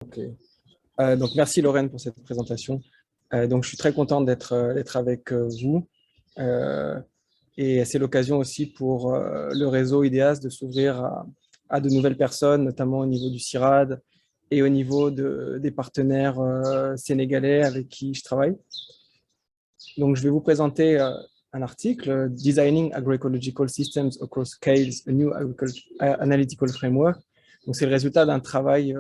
Ok. Donc, merci Lorraine pour cette présentation. Donc, je suis très content d'être avec vous. Euh, et c'est l'occasion aussi pour le réseau IDEAS de s'ouvrir à de nouvelles personnes, notamment au niveau du CIRAD et au niveau des partenaires sénégalais avec qui je travaille. Donc, je vais vous présenter un article, Designing Agroecological Systems Across Scales, a New Analytical Framework. Donc, c'est le résultat d'un travail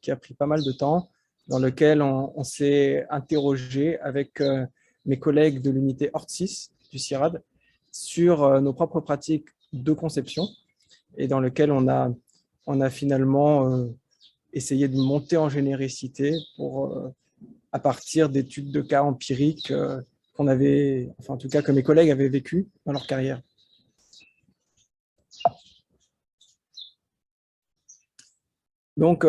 qui a pris pas mal de temps, dans lequel on s'est interrogé avec mes collègues de l'unité Hort6 du CIRAD sur nos propres pratiques de conception et dans lequel on a finalement essayé de monter en généricité pour, à partir d'études de cas empiriques qu'on avait, enfin en tout cas que mes collègues avaient vécu dans leur carrière. Donc,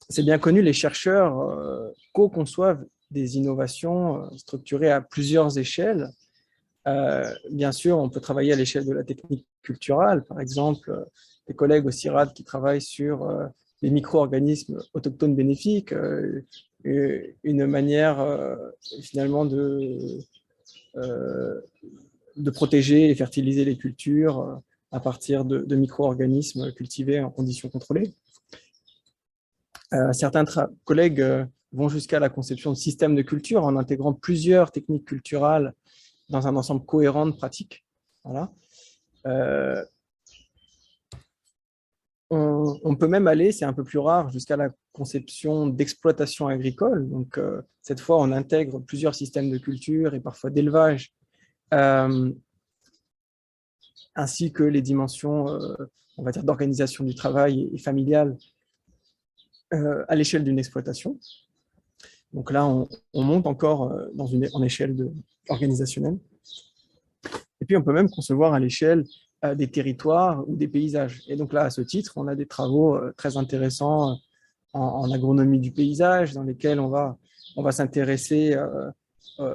c'est bien connu, les chercheurs co-conçoivent des innovations structurées à plusieurs échelles. Bien sûr, on peut travailler à l'échelle de la technique culturelle, par exemple, des collègues au CIRAD qui travaillent sur les micro-organismes autochtones bénéfiques, une manière finalement de protéger et fertiliser les cultures à partir de micro-organismes cultivés en conditions contrôlées. Certains collègues vont jusqu'à la conception de systèmes de culture en intégrant plusieurs techniques culturelles dans un ensemble cohérent de pratiques. Voilà. On peut même aller, c'est un peu plus rare, jusqu'à la conception d'exploitation agricole. Donc, cette fois, on intègre plusieurs systèmes de culture et parfois d'élevage, ainsi que les dimensions, on va dire, d'organisation du travail et familiale à l'échelle d'une exploitation. Donc là, on monte encore en échelle organisationnelle. Et puis, on peut même concevoir à l'échelle des territoires ou des paysages. Et donc là, à ce titre, on a des travaux très intéressants en agronomie du paysage, dans lesquels on va s'intéresser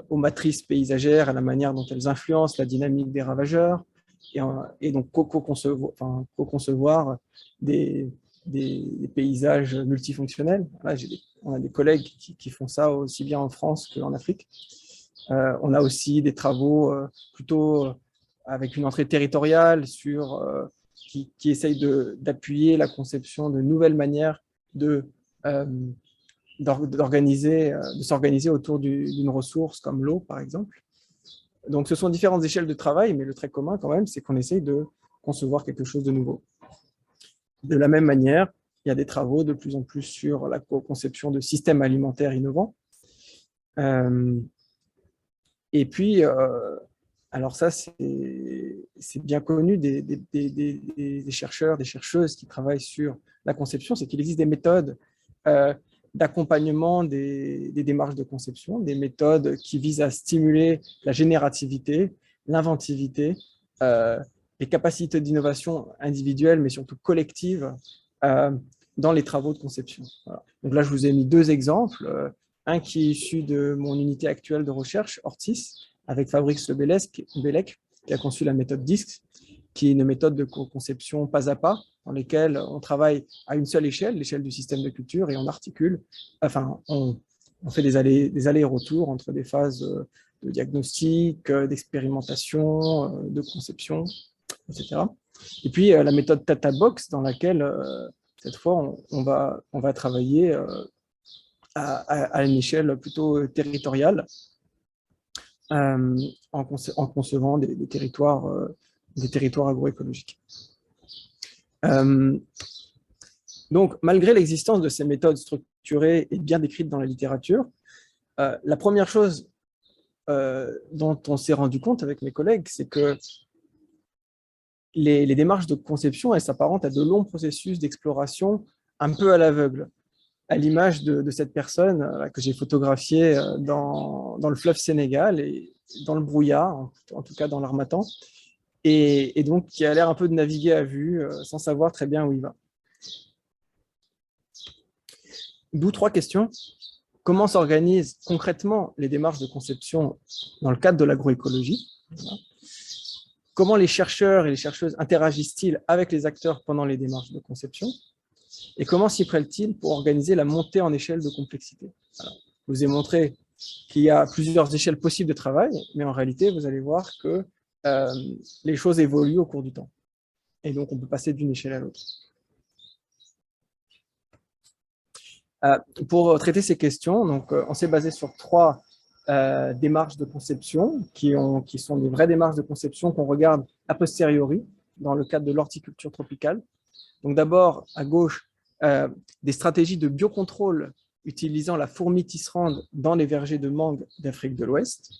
aux matrices paysagères, à la manière dont elles influencent la dynamique des ravageurs, et donc co-concevoir des paysages multifonctionnels. Là, on a des collègues qui font ça aussi bien en France qu'en Afrique. On a aussi des travaux plutôt avec une entrée territoriale qui essayent d'appuyer la conception de nouvelles manières de s'organiser autour d'une ressource comme l'eau, par exemple. Donc, ce sont différentes échelles de travail, mais le trait commun, quand même, c'est qu'on essaye de concevoir quelque chose de nouveau. De la même manière, il y a des travaux de plus en plus sur la conception de systèmes alimentaires innovants. Et puis, alors ça, c'est bien connu des chercheurs, des chercheuses qui travaillent sur la conception, c'est qu'il existe des méthodes d'accompagnement des démarches de conception, des méthodes qui visent à stimuler la générativité, l'inventivité, les capacités d'innovation individuelles, mais surtout collectives, dans les travaux de conception. Voilà. Donc là, je vous ai mis deux exemples. Un qui est issu de mon unité actuelle de recherche, Hort6, avec Fabrice Lebellec, qui a conçu la méthode DISC, qui est une méthode de conception pas à pas, dans laquelle on travaille à une seule échelle, l'échelle du système de culture, et on articule, enfin, on fait des allers-retours entre des phases de diagnostic, d'expérimentation, de conception, etc. Et puis la méthode Tata Box, dans laquelle, cette fois, on va travailler à une échelle plutôt territoriale, en concevant des territoires agroécologiques. Donc, malgré l'existence de ces méthodes structurées et bien décrites dans la littérature, la première chose dont on s'est rendu compte avec mes collègues, c'est que les démarches de conception, elles s'apparentent à de longs processus d'exploration un peu à l'aveugle, à l'image de cette personne que j'ai photographiée dans le fleuve Sénégal et dans le brouillard, en tout cas dans l'harmattan, et donc qui a l'air un peu de naviguer à vue sans savoir très bien où il va. D'où trois questions. Comment s'organisent concrètement les démarches de conception dans le cadre de l'agroécologie? Comment les chercheurs et les chercheuses interagissent-ils avec les acteurs pendant les démarches de conception? Et comment s'y prennent-ils pour organiser la montée en échelle de complexité? Alors, je vous ai montré qu'il y a plusieurs échelles possibles de travail, mais en réalité, vous allez voir que les choses évoluent au cours du temps. Et donc, on peut passer d'une échelle à l'autre. Pour traiter ces questions, donc, on s'est basé sur 3 démarches de conception qui sont des vraies démarches de conception qu'on regarde a posteriori dans le cadre de l'horticulture tropicale. Donc d'abord, à gauche, des stratégies de biocontrôle utilisant la fourmi tisserande dans les vergers de mangue d'Afrique de l'Ouest.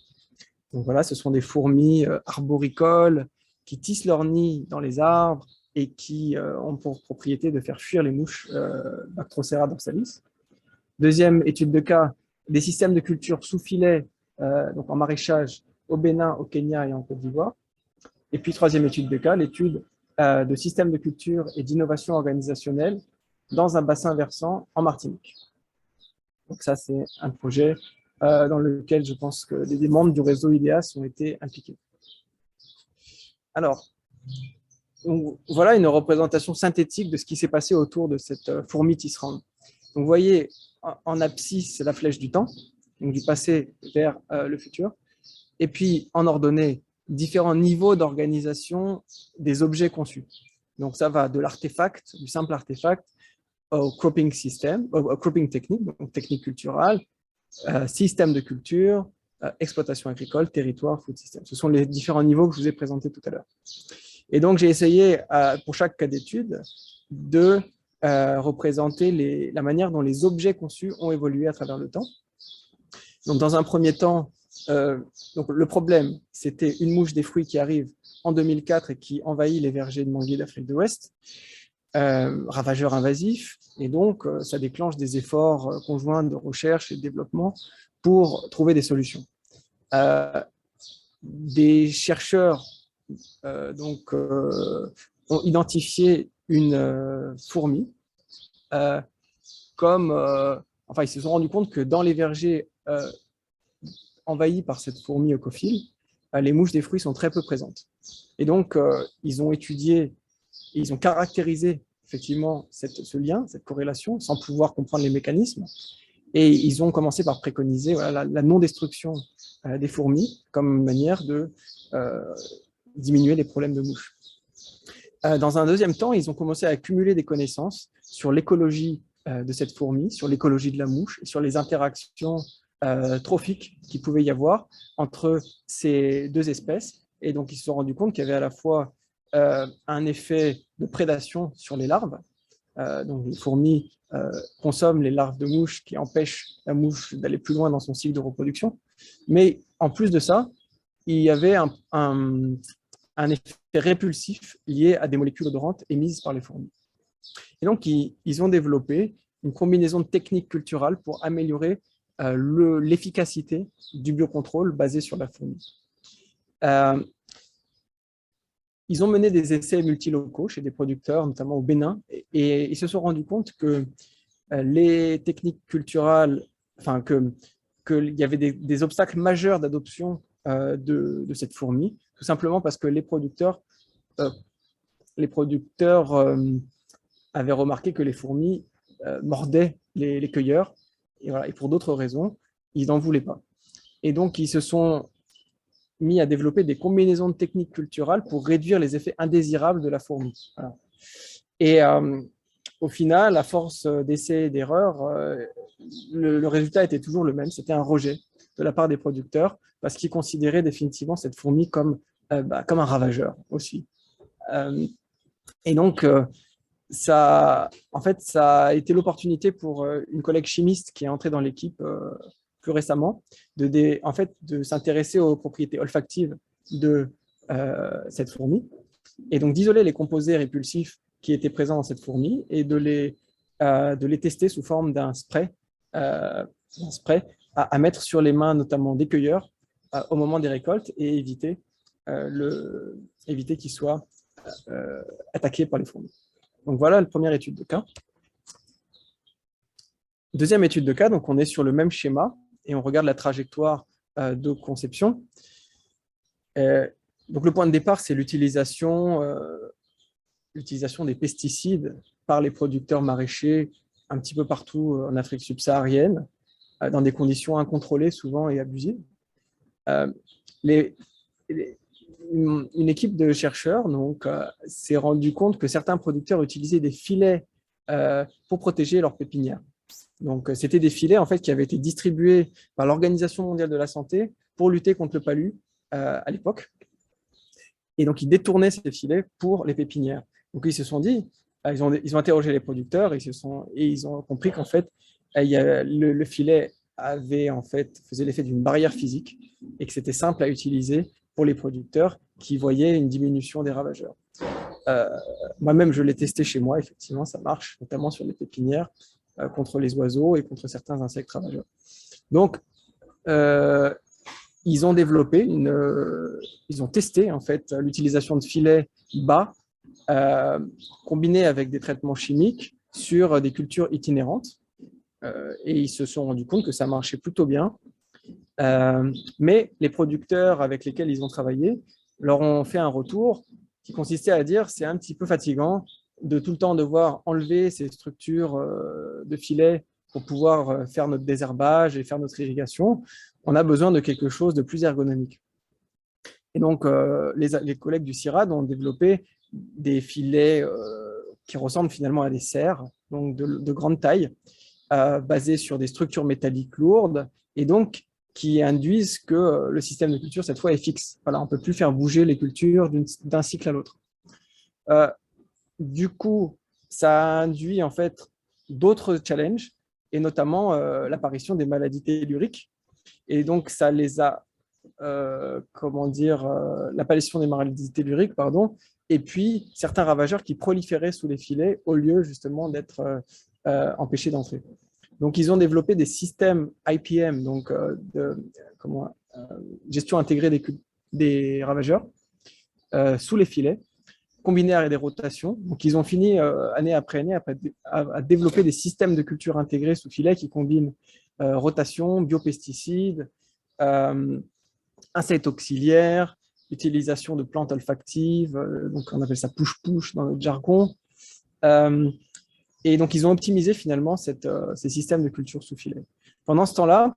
Donc voilà, ce sont des fourmis arboricoles qui tissent leur nid dans les arbres et qui ont pour propriété de faire fuir les mouches Bactrocera dorsalis. Deuxième étude de cas, des systèmes de culture sous filet, donc en maraîchage au Bénin, au Kenya et en Côte d'Ivoire. Et puis troisième étude de cas, l'étude de systèmes de culture et d'innovation organisationnelle dans un bassin versant en Martinique. Donc ça, c'est un projet dans lequel je pense que des membres du réseau IDEAS ont été impliqués. Alors, voilà une représentation synthétique de ce qui s'est passé autour de cette fourmi tisserande. Donc, vous voyez en abscisse la flèche du temps, donc du passé vers le futur, et puis en ordonnée, différents niveaux d'organisation des objets conçus. Donc, ça va de l'artefact, du simple artefact, au cropping system, au cropping technique, donc technique culturelle, système de culture, exploitation agricole, territoire, food system. Ce sont les différents niveaux que je vous ai présentés tout à l'heure. Et donc, j'ai essayé, pour chaque cas d'étude, de représenter la manière dont les objets conçus ont évolué à travers le temps. Donc, dans un premier temps, donc le problème, c'était une mouche des fruits qui arrive en 2004 et qui envahit les vergers de manguiers d'Afrique de l'Ouest, ravageur invasif, et donc ça déclenche des efforts conjoints de recherche et de développement pour trouver des solutions. Des chercheurs ont identifié une fourmi enfin, ils se sont rendus compte que dans les vergers envahis par cette fourmi eucophile, les mouches des fruits sont très peu présentes. Et donc, ils ont étudié, et ils ont caractérisé effectivement ce lien, cette corrélation, sans pouvoir comprendre les mécanismes. Et ils ont commencé par préconiser voilà, la non-destruction des fourmis comme manière de diminuer les problèmes de mouches. Dans un deuxième temps, ils ont commencé à accumuler des connaissances sur l'écologie de cette fourmi, sur l'écologie de la mouche, sur les interactions trophiques qu'il pouvait y avoir entre ces deux espèces. Et donc, ils se sont rendus compte qu'il y avait à la fois un effet de prédation sur les larves. Donc, les fourmis consomment les larves de mouches qui empêchent la mouche d'aller plus loin dans son cycle de reproduction. Mais en plus de ça, il y avait un effet répulsif lié à des molécules odorantes émises par les fourmis. Et donc, ils ont développé une combinaison de techniques culturelles pour améliorer l'efficacité du biocontrôle basé sur la fourmi. Ils ont mené des essais multilocaux chez des producteurs, notamment au Bénin, et ils se sont rendus compte que les techniques culturelles, enfin qu'il y avait des obstacles majeurs d'adoption de cette fourmi, tout simplement parce que les producteurs avaient remarqué que les fourmis mordaient les cueilleurs, et, voilà, et pour d'autres raisons, ils n'en voulaient pas. Et donc, ils se sont mis à développer des combinaisons de techniques culturelles pour réduire les effets indésirables de la fourmi. Voilà. Et au final, à force d'essais et d'erreurs, le résultat était toujours le même, c'était un rejet de la part des producteurs, parce qu'ils considéraient définitivement cette fourmi comme un ravageur aussi. Et donc, ça a été l'opportunité pour une collègue chimiste qui est entrée dans l'équipe plus récemment, de s'intéresser aux propriétés olfactives de cette fourmi, et donc d'isoler les composés répulsifs qui étaient présents dans cette fourmi et de les tester sous forme d'un spray, à mettre sur les mains notamment des cueilleurs au moment des récoltes et éviter qu'ils soient attaqués par les fourmis. Donc voilà la première étude de cas. Deuxième étude de cas, donc on est sur le même schéma et on regarde la trajectoire de conception. Donc le point de départ, c'est l'utilisation l'utilisation des pesticides par les producteurs maraîchers un petit peu partout en Afrique subsaharienne, dans des conditions incontrôlées souvent et abusives. Les, une équipe de chercheurs s'est rendu compte que certains producteurs utilisaient des filets pour protéger leurs pépinières. Donc, c'était des filets en fait, qui avaient été distribués par l'Organisation mondiale de la santé pour lutter contre le palu à l'époque. Et donc, ils détournaient ces filets pour les pépinières. Donc, ils se sont dit, ils ont interrogé les producteurs et ils ont compris qu'en fait, le filet faisait l'effet d'une barrière physique et que c'était simple à utiliser pour les producteurs qui voyaient une diminution des ravageurs. Moi-même, je l'ai testé chez moi, effectivement, ça marche, notamment sur les pépinières, contre les oiseaux et contre certains insectes ravageurs. Donc, ils ont testé en fait l'utilisation de filets bas combinés avec des traitements chimiques sur des cultures itinérantes et ils se sont rendus compte que ça marchait plutôt bien. Mais les producteurs avec lesquels ils ont travaillé leur ont fait un retour qui consistait à dire c'est un petit peu fatigant de tout le temps devoir enlever ces structures de filets pour pouvoir faire notre désherbage et faire notre irrigation. On a besoin de quelque chose de plus ergonomique. Et donc, les collègues du CIRAD ont développé des filets qui ressemblent finalement à des serres, donc de grande taille, basés sur des structures métalliques lourdes, et donc qui induisent que le système de culture, cette fois, est fixe. Voilà, on ne peut plus faire bouger les cultures d'un cycle à l'autre. Du coup, ça a induit en fait d'autres challenges, et notamment l'apparition des maladies telluriques. Et donc, ça les a, l'apparition des maladies telluriques, pardon, et puis certains ravageurs qui proliféraient sous les filets au lieu justement d'être empêchés d'entrer. Donc, ils ont développé des systèmes IPM, donc gestion intégrée des ravageurs, sous les filets, combinés à des rotations. Donc, ils ont fini année après année à développer des systèmes de culture intégrés sous filet qui combinent rotation, biopesticides, insectes auxiliaires, utilisation de plantes olfactives, donc on appelle ça push-push dans notre jargon. Et donc, ils ont optimisé finalement ces systèmes de culture sous filet. Pendant ce temps-là,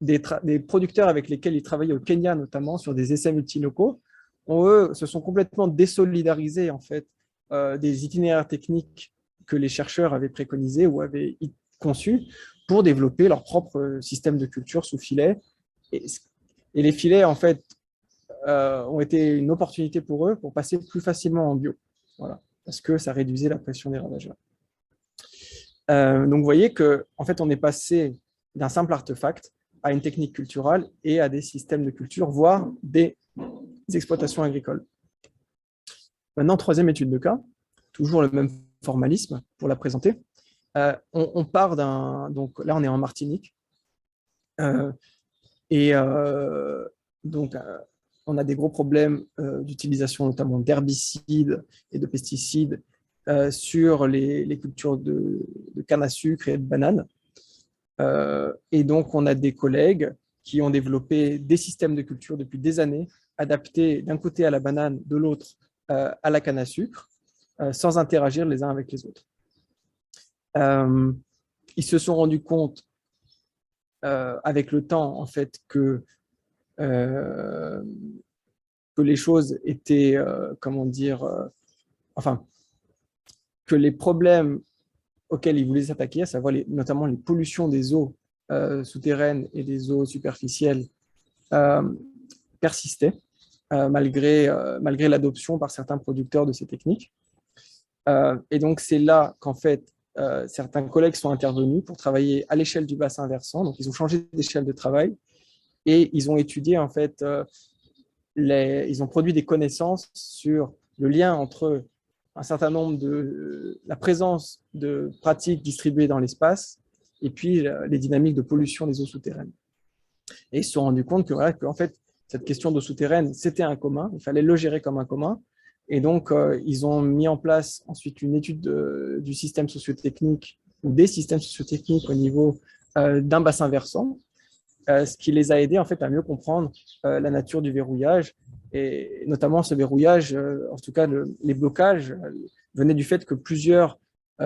des producteurs avec lesquels ils travaillaient au Kenya, notamment sur des essais multilocaux, eux, se sont complètement désolidarisés en fait, des itinéraires techniques que les chercheurs avaient préconisés ou avaient conçus pour développer leur propre système de culture sous filet. Et les filets, en fait, ont été une opportunité pour eux pour passer plus facilement en bio. Voilà, parce que ça réduisait la pression des ravageurs. Donc, vous voyez qu'en fait, on est passé d'un simple artefact à une technique culturelle et à des systèmes de culture, voire des exploitations agricoles. Maintenant, troisième étude de cas, toujours le même formalisme pour la présenter. On part donc là, on est en Martinique. Donc, on a des gros problèmes d'utilisation notamment d'herbicides et de pesticides sur les cultures de canne à sucre et de bananes. Et donc, on a des collègues qui ont développé des systèmes de culture depuis des années, adaptés d'un côté à la banane, de l'autre à la canne à sucre, sans interagir les uns avec les autres. Ils se sont rendus compte avec le temps, en fait, que les choses étaient, que les problèmes auxquels ils voulaient s'attaquer, à savoir notamment les pollutions des eaux souterraines et des eaux superficielles, persistaient malgré l'adoption par certains producteurs de ces techniques. Et donc, c'est là qu'en fait, certains collègues sont intervenus pour travailler à l'échelle du bassin versant. Donc, ils ont changé d'échelle de travail et ils ont étudié, en fait, ils ont produit des connaissances sur le lien entre un certain nombre la présence de pratiques distribuées dans l'espace et puis les dynamiques de pollution des eaux souterraines. Et ils se sont rendus compte qu'en fait, cette question d'eau souterraine, c'était un commun, il fallait le gérer comme un commun. Et donc, ils ont mis en place ensuite une étude du système sociotechnique ou des systèmes sociotechniques au niveau d'un bassin versant, ce qui les a aidés en fait, à mieux comprendre la nature du verrouillage et notamment ce verrouillage, en tout cas les blocages, venait du fait que plusieurs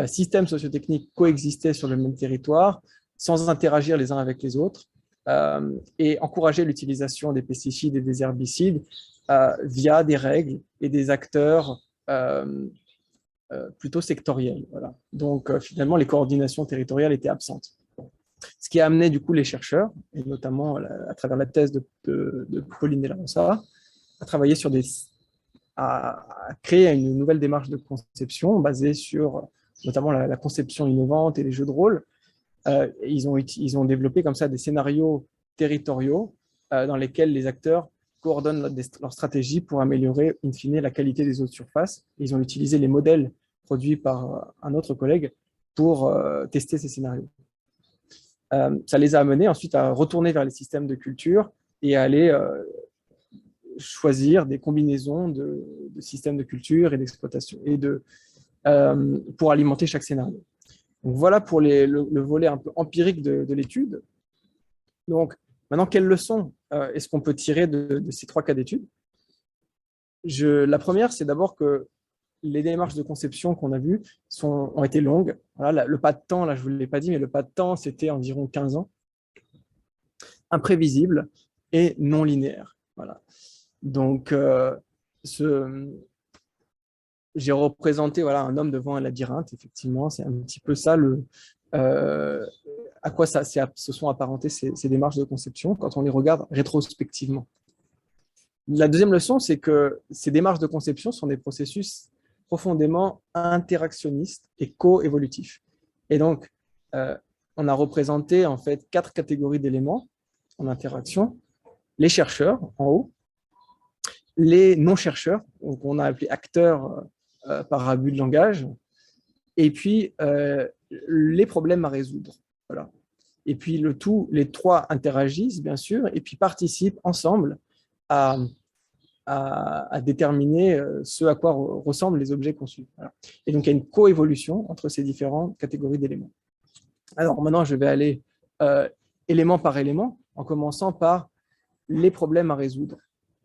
systèmes sociotechniques coexistaient sur le même territoire sans interagir les uns avec les autres et encourager l'utilisation des pesticides et des herbicides via des règles et des acteurs plutôt sectoriels. Voilà. Donc, finalement, les coordinations territoriales étaient absentes. Ce qui a amené du coup les chercheurs, et notamment à travers la thèse de Pauline Delarosa, à travailler sur à créer une nouvelle démarche de conception basée sur notamment la conception innovante et les jeux de rôle. Ils ont développé comme ça des scénarios territoriaux dans lesquels les acteurs coordonnent leur stratégie pour améliorer in fine la qualité des eaux de surface. Ils ont utilisé les modèles produits par un autre collègue pour tester ces scénarios. Ça les a amenés ensuite à retourner vers les systèmes de culture et à aller choisir des combinaisons de systèmes de culture et d'exploitation et pour alimenter chaque scénario. Donc voilà pour le volet un peu empirique de l'étude. Donc maintenant, quelles leçons est-ce qu'on peut tirer de ces 3 cas d'étude? La première, c'est d'abord que les démarches de conception qu'on a vues ont été longues. Voilà, le pas de temps, là, je ne vous l'ai pas dit, mais le pas de temps, c'était environ 15 ans. Imprévisible et non linéaire. Voilà. Donc, j'ai représenté un homme devant un labyrinthe, effectivement, c'est un petit peu ça à quoi se sont apparentées ces démarches de conception quand on les regarde rétrospectivement. La deuxième leçon, c'est que ces démarches de conception sont des processus profondément interactionnistes et co-évolutifs. Et donc, on a représenté en fait 4 catégories d'éléments en interaction. Les chercheurs, en haut, les non-chercheurs, qu'on a appelés acteurs par abus de langage, et puis les problèmes à résoudre. Voilà. Et puis les 3 interagissent, bien sûr, et puis participent ensemble à déterminer ce à quoi ressemblent les objets conçus. Voilà. Et donc, il y a une coévolution entre ces différentes catégories d'éléments. Alors, maintenant, je vais aller élément par élément, en commençant par les problèmes à résoudre.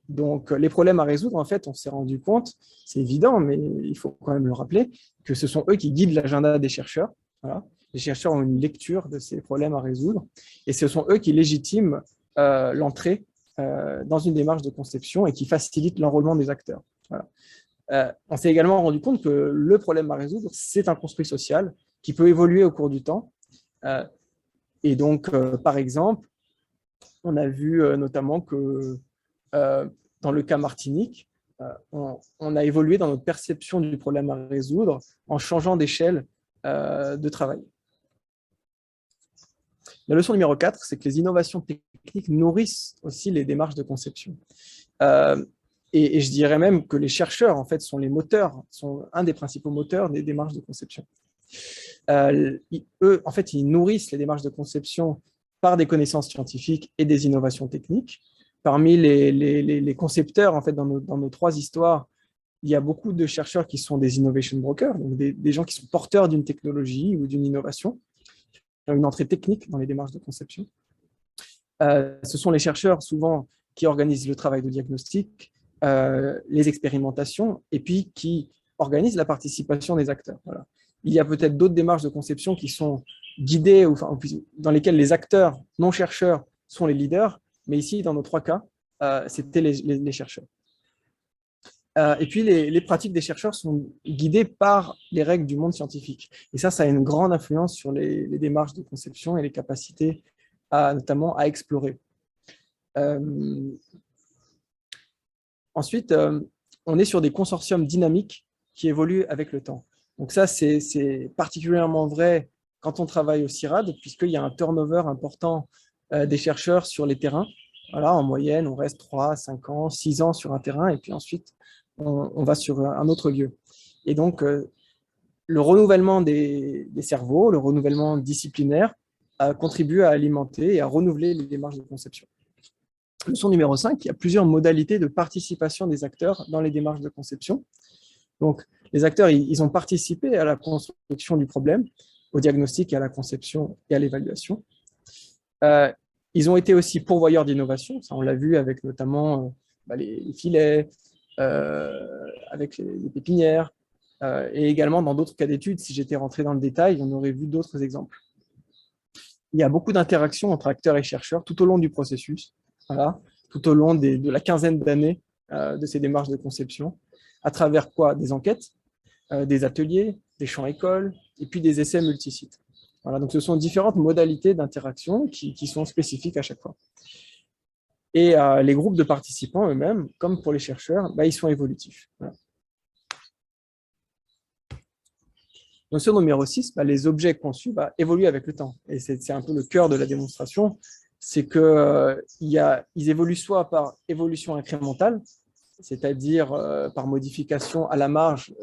Donc, les problèmes à résoudre, en fait, on s'est rendu compte, c'est évident, mais il faut quand même le rappeler, que ce sont eux qui guident l'agenda des chercheurs. Voilà. Les chercheurs ont une lecture de ces problèmes à résoudre, et ce sont eux qui légitiment l'entrée dans une démarche de conception et qui facilitent l'enrôlement des acteurs. Voilà. On s'est également rendu compte que le problème à résoudre, c'est un construit social qui peut évoluer au cours du temps. Et donc, par exemple, on a vu notamment que dans le cas Martinique, on a évolué dans notre perception du problème à résoudre en changeant d'échelle de travail. La leçon numéro 4, c'est que les innovations techniques nourrissent aussi les démarches de conception. Et je dirais même que les chercheurs, en fait, sont les moteurs, sont un des principaux moteurs des démarches de conception. Eux, en fait, ils nourrissent les démarches de conception par des connaissances scientifiques et des innovations techniques. Parmi les concepteurs, en fait, dans nos 3 histoires, il y a beaucoup de chercheurs qui sont des innovation brokers, donc des gens qui sont porteurs d'une technologie ou d'une innovation, une entrée technique dans les démarches de conception. Ce sont les chercheurs souvent qui organisent le travail de diagnostic, les expérimentations, et puis qui organisent la participation des acteurs. Voilà. Il y a peut-être d'autres démarches de conception qui sont guidées, dans lesquelles les acteurs non-chercheurs sont les leaders, mais ici, dans nos 3 cas, c'était les chercheurs. Et puis, les pratiques des chercheurs sont guidées par les règles du monde scientifique. Et ça a une grande influence sur les démarches de conception et les capacités notamment à explorer. Ensuite, on est sur des consortiums dynamiques qui évoluent avec le temps. Donc ça, c'est particulièrement vrai quand on travaille au CIRAD, puisqu'il y a un turnover important des chercheurs sur les terrains. Voilà, en moyenne, on reste 3, 5 ans, 6 ans sur un terrain, et puis ensuite, on va sur un autre lieu. Et donc, le renouvellement des cerveaux, le renouvellement disciplinaire, contribue à alimenter et à renouveler les démarches de conception. Leçon numéro 5, il y a plusieurs modalités de participation des acteurs dans les démarches de conception. Donc, les acteurs, ils ont participé à la construction du problème, au diagnostic, à la conception et à l'évaluation. Ils ont été aussi pourvoyeurs d'innovation, ça on l'a vu avec notamment les filets, avec les pépinières, Et également dans d'autres cas d'études, si j'étais rentré dans le détail, on aurait vu d'autres exemples. Il y a beaucoup d'interactions entre acteurs et chercheurs tout au long du processus, voilà, tout au long de la quinzaine d'années de ces démarches de conception, à travers quoi? Des enquêtes, des ateliers, des champs écoles, et puis des essais multisites. Voilà, donc ce sont différentes modalités d'interaction qui sont spécifiques à chaque fois. Et les groupes de participants eux-mêmes, comme pour les chercheurs, ils sont évolutifs. Voilà. Notion numéro 6, les objets conçus évoluent avec le temps. Et c'est un peu le cœur de la démonstration, c'est qu'ils évoluent soit par évolution incrémentale, c'est-à-dire par modification à la marge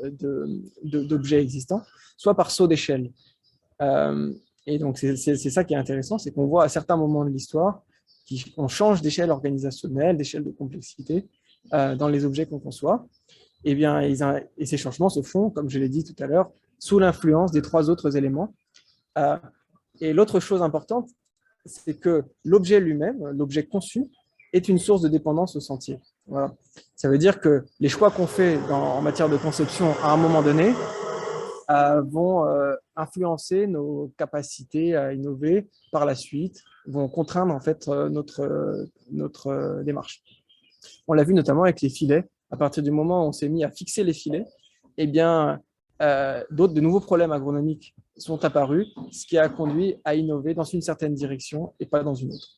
d'objets existants, soit par saut d'échelle. Et donc, c'est ça qui est intéressant, c'est qu'on voit à certains moments de l'histoire qu'on change d'échelle organisationnelle, d'échelle de complexité dans les objets qu'on conçoit. Et ces changements se font, comme je l'ai dit tout à l'heure, sous l'influence des trois autres éléments. Et l'autre chose importante, c'est que l'objet lui-même, l'objet conçu, est une source de dépendance au sentier. Voilà. Ça veut dire que les choix qu'on fait en matière de conception à un moment donné vont influencer nos capacités à innover par la suite, vont contraindre en fait notre démarche. On l'a vu notamment avec les filets. À partir du moment où on s'est mis à fixer les filets, eh bien, de nouveaux problèmes agronomiques sont apparus, ce qui a conduit à innover dans une certaine direction et pas dans une autre.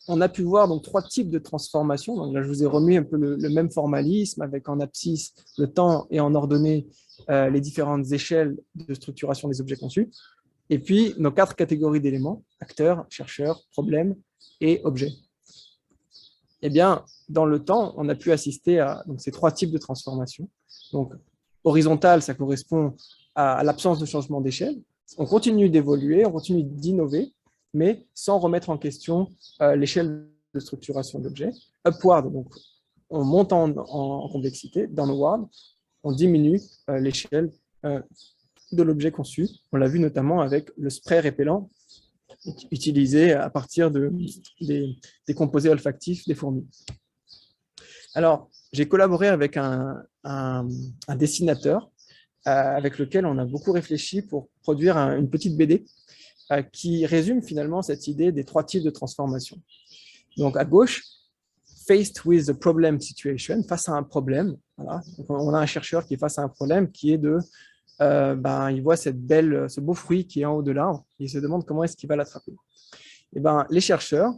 On a pu voir donc trois types de transformations. Donc là, je vous ai remis un peu le même formalisme avec en abscisse le temps et en ordonnée les différentes échelles de structuration des objets conçus. Et puis nos quatre catégories d'éléments, acteurs, chercheurs, problèmes et objets. Eh bien, dans le temps, on a pu assister à ces trois types de transformations. Donc, horizontale, ça correspond à l'absence de changement d'échelle. On continue d'évoluer, on continue d'innover, mais sans remettre en question l'échelle de structuration de l'objet. Upward, donc on monte en complexité. Downward, on diminue l'échelle de l'objet conçu. On l'a vu notamment avec le spray répellent utilisé à partir des composés olfactifs des fourmis. Alors, j'ai collaboré avec un dessinateur avec lequel on a beaucoup réfléchi pour produire une petite BD qui résume finalement cette idée des trois types de transformation. Donc, à gauche, faced with the problem situation, face à un problème. Voilà. Donc, on a un chercheur qui est face à un problème qui est il voit ce beau fruit qui est en haut de l'arbre et il se demande comment est-ce qu'il va l'attraper. Et les chercheurs,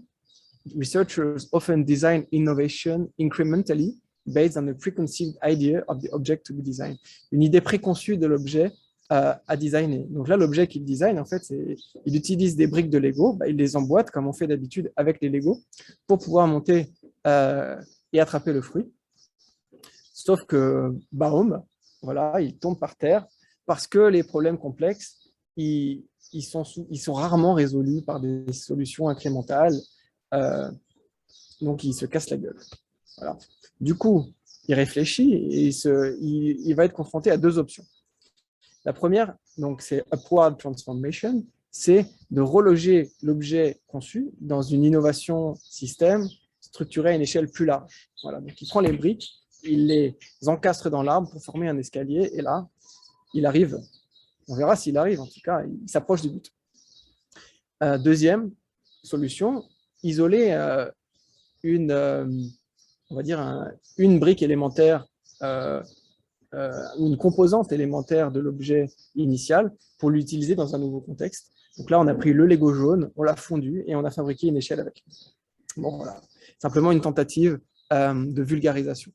researchers often design innovation incrementally based on a preconceived idea of the object to be designed. Une idée préconçue de l'objet à designer. Donc là, l'objet qu'il design, en fait, il utilise des briques de Lego, il les emboîte comme on fait d'habitude avec les Lego pour pouvoir monter et attraper le fruit. Sauf que, boum, voilà, il tombe par terre parce que les problèmes complexes, ils sont rarement résolus par des solutions incrémentales. Donc, il se casse la gueule. Voilà. Du coup, il réfléchit et il va être confronté à deux options. La première, donc, c'est upward transformation, c'est de reloger l'objet conçu dans une innovation système structurée à une échelle plus large. Voilà. Donc, il prend les briques, il les encastre dans l'arbre pour former un escalier et là, il arrive. On verra s'il arrive, en tout cas, il s'approche du but. Deuxième solution, isoler on va dire une brique élémentaire, une composante élémentaire de l'objet initial pour l'utiliser dans un nouveau contexte. Donc là, on a pris le Lego jaune, on l'a fondu et on a fabriqué une échelle avec. Bon, voilà. Simplement une tentative de vulgarisation.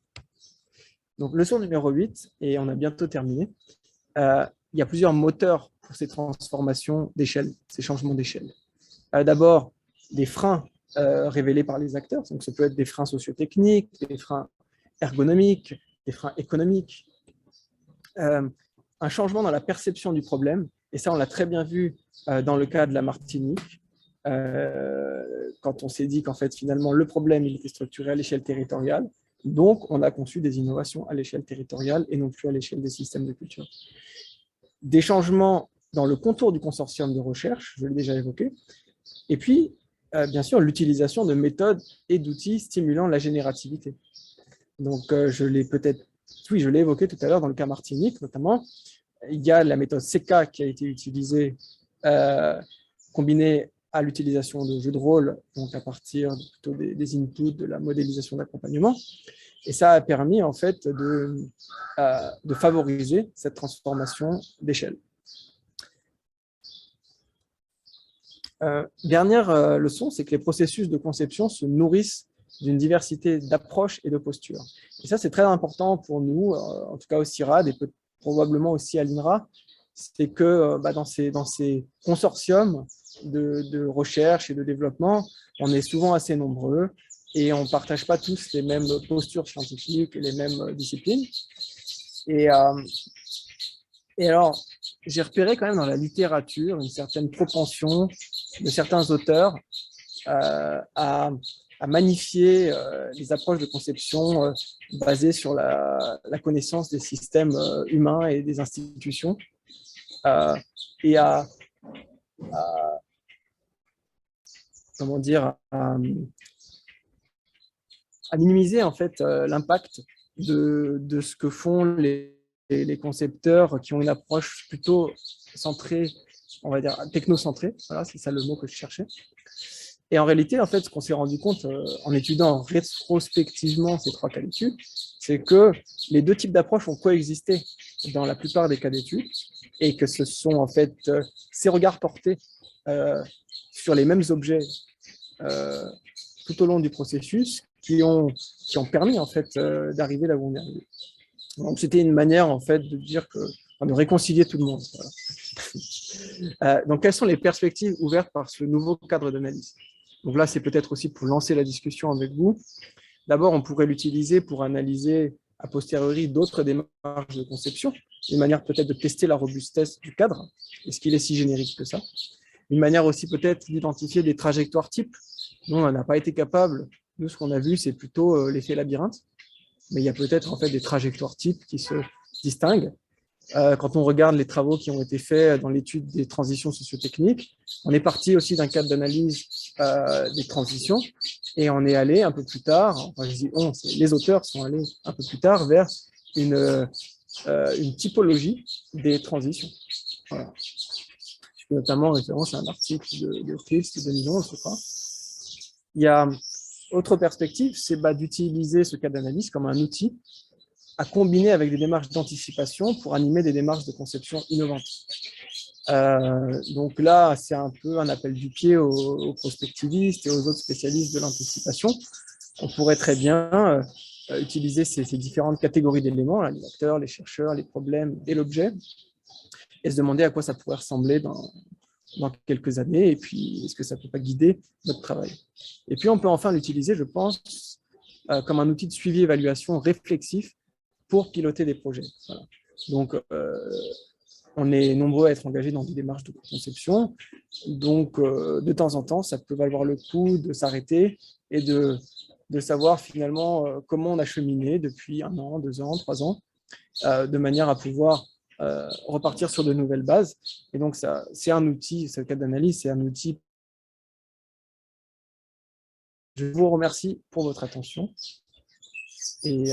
Donc, leçon numéro 8, et on a bientôt terminé. Il y a plusieurs moteurs pour ces transformations d'échelle, ces changements d'échelle. D'abord, des freins révélés par les acteurs. Donc, ça peut être des freins socio-techniques, des freins ergonomiques, des freins économiques. Un changement dans la perception du problème. Et ça, on l'a très bien vu dans le cas de la Martinique, quand on s'est dit qu'en fait, finalement, le problème, il était structuré à l'échelle territoriale. Donc, on a conçu des innovations à l'échelle territoriale et non plus à l'échelle des systèmes de culture. Des changements dans le contour du consortium de recherche, je l'ai déjà évoqué. Et puis, bien sûr, l'utilisation de méthodes et d'outils stimulant la générativité. Donc, je l'ai évoqué tout à l'heure dans le cas Martinique, notamment. Il y a la méthode CK qui a été utilisée, combinée à l'utilisation de jeux de rôle, donc à partir plutôt des inputs, de la modélisation d'accompagnement. Et ça a permis en fait de favoriser cette transformation d'échelle. Dernière leçon, c'est que les processus de conception se nourrissent d'une diversité d'approches et de postures. Et ça, c'est très important pour nous, en tout cas au CIRAD et probablement aussi à l'INRA, c'est que dans ces consortiums de recherche et de développement, on est souvent assez nombreux et on ne partage pas tous les mêmes postures scientifiques et les mêmes disciplines. Et alors, j'ai repéré quand même dans la littérature une certaine propension de certains auteurs à magnifier les approches de conception basées sur la connaissance des systèmes humains et des institutions et à comment dire, à minimiser en fait l'impact de ce que font les concepteurs qui ont une approche plutôt centrée, on va dire technocentrée. Voilà, c'est ça le mot que je cherchais. Et en réalité, en fait, ce qu'on s'est rendu compte en étudiant rétrospectivement ces trois cas d'études, c'est que les deux types d'approches ont coexisté dans la plupart des cas d'études et que ce sont en fait ces regards portés sur les mêmes objets tout au long du processus qui ont permis en fait d'arriver là où on est arrivé. Donc c'était une manière en fait de dire que de réconcilier tout le monde. Voilà. Donc quelles sont les perspectives ouvertes par ce nouveau cadre d'analyse? Donc là, c'est peut-être aussi pour lancer la discussion avec vous. D'abord, on pourrait l'utiliser pour analyser a posteriori d'autres démarches de conception, une manière peut-être de tester la robustesse du cadre. Est-ce qu'il est si générique que ça? Une manière aussi peut-être d'identifier des trajectoires types. Nous, on n'a pas été capable. Nous, ce qu'on a vu, c'est plutôt l'effet labyrinthe. Mais il y a peut-être en fait des trajectoires types qui se distinguent. Quand on regarde les travaux qui ont été faits dans l'étude des transitions sociotechniques, on est parti aussi d'un cadre d'analyse des transitions et on est allé un peu plus tard, enfin je dis on, les auteurs sont allés un peu plus tard vers une typologie des transitions. Voilà. Je fais notamment référence à un article de Christ de 2011, je crois. Il y a autre perspective, c'est d'utiliser ce cadre d'analyse comme un outil à combiner avec des démarches d'anticipation pour animer des démarches de conception innovantes. Donc là, c'est un peu un appel du pied aux prospectivistes et aux autres spécialistes de l'anticipation. On pourrait très bien utiliser ces différentes catégories d'éléments, les acteurs, les chercheurs, les problèmes et l'objet, et se demander à quoi ça pourrait ressembler dans quelques années, et puis est-ce que ça ne peut pas guider notre travail. Et puis on peut enfin l'utiliser, je pense, comme un outil de suivi-évaluation réflexif pour piloter des projets. Voilà. Donc, on est nombreux à être engagés dans des démarches de conception. Donc, de temps en temps, ça peut valoir le coup de s'arrêter et de savoir finalement comment on a cheminé depuis 1 an, 2 ans, 3 ans, de manière à pouvoir repartir sur de nouvelles bases. Et donc, c'est un outil, c'est le cas d'analyse, c'est un outil. Je vous remercie pour votre attention et